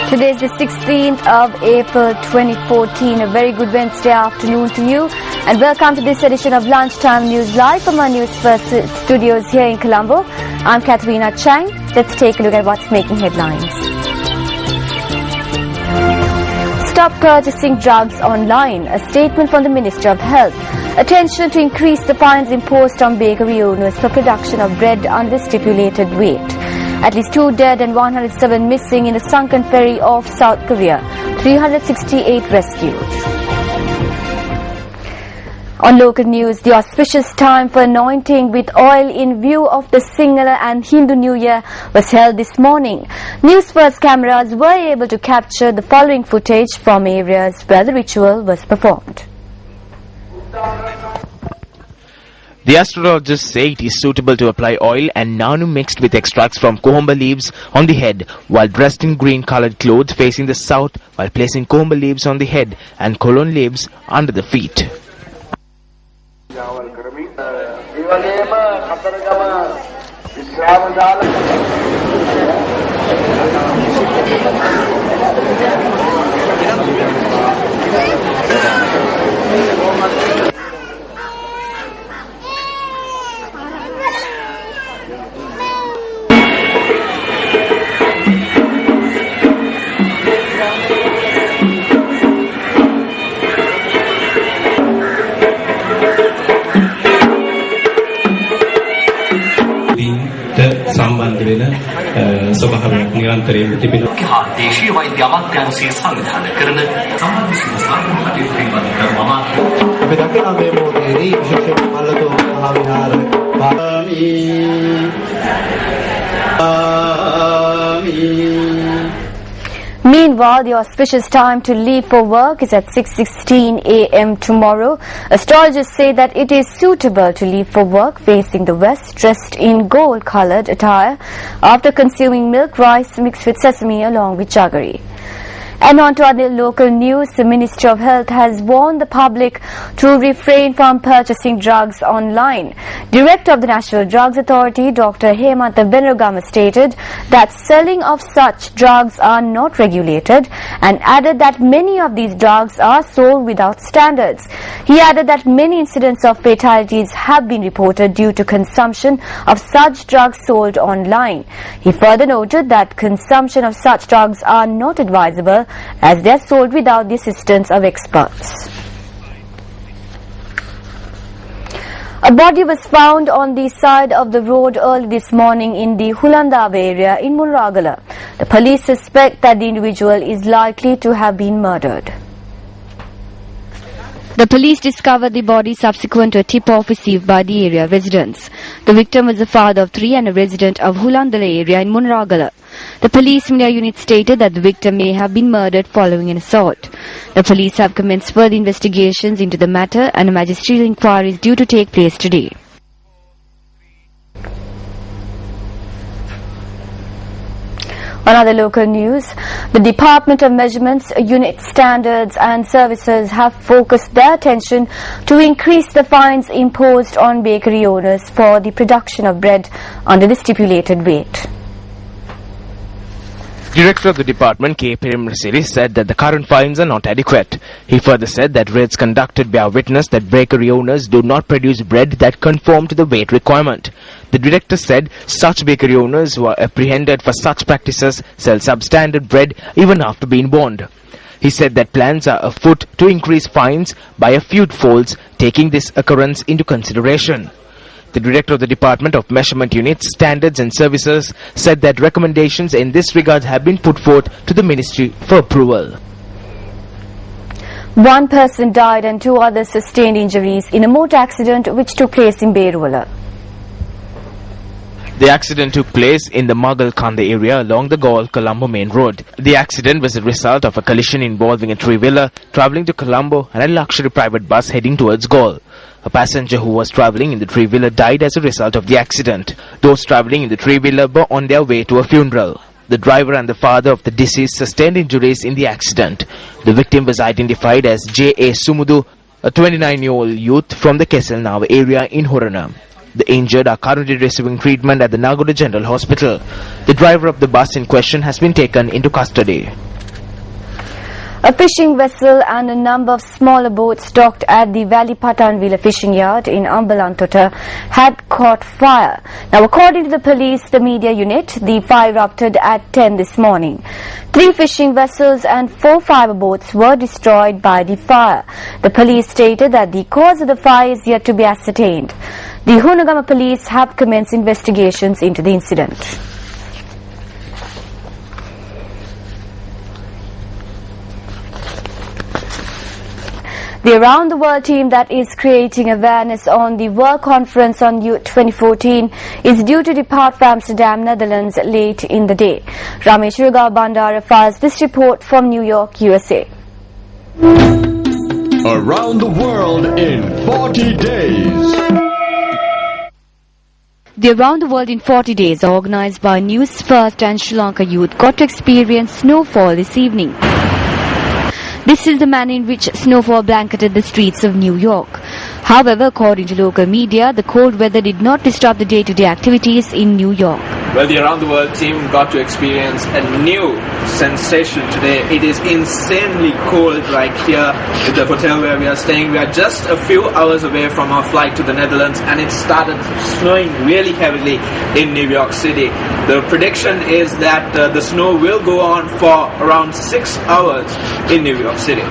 Today is the 16th of April 2014. A very good Wednesday afternoon to you and welcome to this edition of Lunchtime News Live from our Newsfirst studios here in Colombo. I'm Katharina Chang. Let's take a look at what's making headlines. Stop purchasing drugs online. A statement from the Minister of Health. Attention to increase the fines imposed on bakery owners for production of bread under stipulated weight. At least 2 dead and 107 missing in the sunken ferry off South Korea. 368 rescued. On local news, the auspicious time for anointing with oil in view of the Sinhala and Hindu New Year was held this morning. Newsfirst cameras were able to capture the following footage from areas where the ritual was performed. The astrologers say it is suitable to apply oil and nanu mixed with extracts from kohomba leaves on the head while dressed in green-colored clothes facing the south, while placing kohomba leaves on the head and cologne leaves under the feet. සම්බන්ධ වෙන ස්වභාවයක් නිරන්තරයෙන් තිබෙනවා. දේශීය වෛද්‍ය අමාත්‍යාංශයේ සංවිධානය කරන සම්බන්ධ සාධාරණ කටයුතු පිළිබඳව අපි දකිනවා මේ මොහොතේදී විශේෂයෙන් මල්ලතෝ Maha Vihara Meanwhile, the auspicious time to leave for work is at 6:16 a.m. tomorrow. Astrologers say that it is suitable to leave for work facing the west, dressed in gold-colored attire, after consuming milk, rice mixed with sesame along with jaggery. And on to other local news, the Ministry of Health has warned the public to refrain from purchasing drugs online. Director of the National Drugs Authority, Dr. Hemantha Benragama, stated that selling of such drugs are not regulated and added that many of these drugs are sold without standards. He added that many incidents of fatalities have been reported due to consumption of such drugs sold online. He further noted that consumption of such drugs are not advisable as they are sold without the assistance of experts. A body was found on the side of the road early this morning in the Hulandava area in Munragala. The police suspect that the individual is likely to have been murdered. The police discovered the body subsequent to a tip-off received by the area residents. The victim was a father of 3 and a resident of Hulandala area in Munragala. The police media unit stated that the victim may have been murdered following an assault. The police have commenced further investigations into the matter and a magisterial inquiry is due to take place today. On other local news, the Department of Measurements, Unit Standards and Services have focused their attention to increase the fines imposed on bakery owners for the production of bread under the stipulated weight. Director of the department, K. Perimrasiri, said that the current fines are not adequate. He further said that raids conducted bear witness that bakery owners do not produce bread that conform to the weight requirement. The director said such bakery owners who are apprehended for such practices sell substandard bread even after being warned. He said that plans are afoot to increase fines by a few folds, taking this occurrence into consideration. The Director of the Department of Measurement Units, Standards and Services said that recommendations in this regard have been put forth to the Ministry for approval. 1 person died and 2 others sustained injuries in a motor accident which took place in Beruwala. The accident took place in the Magalkanda area along the Galle-Colombo main road. The accident was a result of a collision involving a three-wheeler travelling to Colombo and a luxury private bus heading towards Galle. A passenger who was travelling in the three-wheeler died as a result of the accident. Those travelling in the three-wheeler were on their way to a funeral. The driver and the father of the deceased sustained injuries in the accident. The victim was identified as J.A. Sumudu, a 29-year-old youth from the Kesselnava area in Horana. The injured are currently receiving treatment at the Nagoda General Hospital. The driver of the bus in question has been taken into custody. A fishing vessel and a number of smaller boats docked at the Valley Patanvila fishing yard in Ambalantota had caught fire. Now, according to the police, the media unit, the fire erupted at 10 this morning. 3 fishing vessels and 4 fiber boats were destroyed by the fire. The police stated that the cause of the fire is yet to be ascertained. The Hunagama police have commenced investigations into the incident. The Around the World team that is creating awareness on the World Conference on Youth 2014 is due to depart for Amsterdam, Netherlands late in the day. Ramesh Ruga Bandara files this report from New York, USA. Around the World in 40 days. The Around the World in 40 Days, organized by Newsfirst and Sri Lanka Youth, got to experience snowfall this evening. This is the manner in which snowfall blanketed the streets of New York. However, according to local media, the cold weather did not disrupt the day-to-day activities in New York. Well, the Around the World team got to experience a new sensation today. It is insanely cold right here at the hotel where we are staying. We are just a few hours away from our flight to the Netherlands, and it started snowing really heavily in New York City. The prediction is that the snow will go on for around 6 hours in New York City.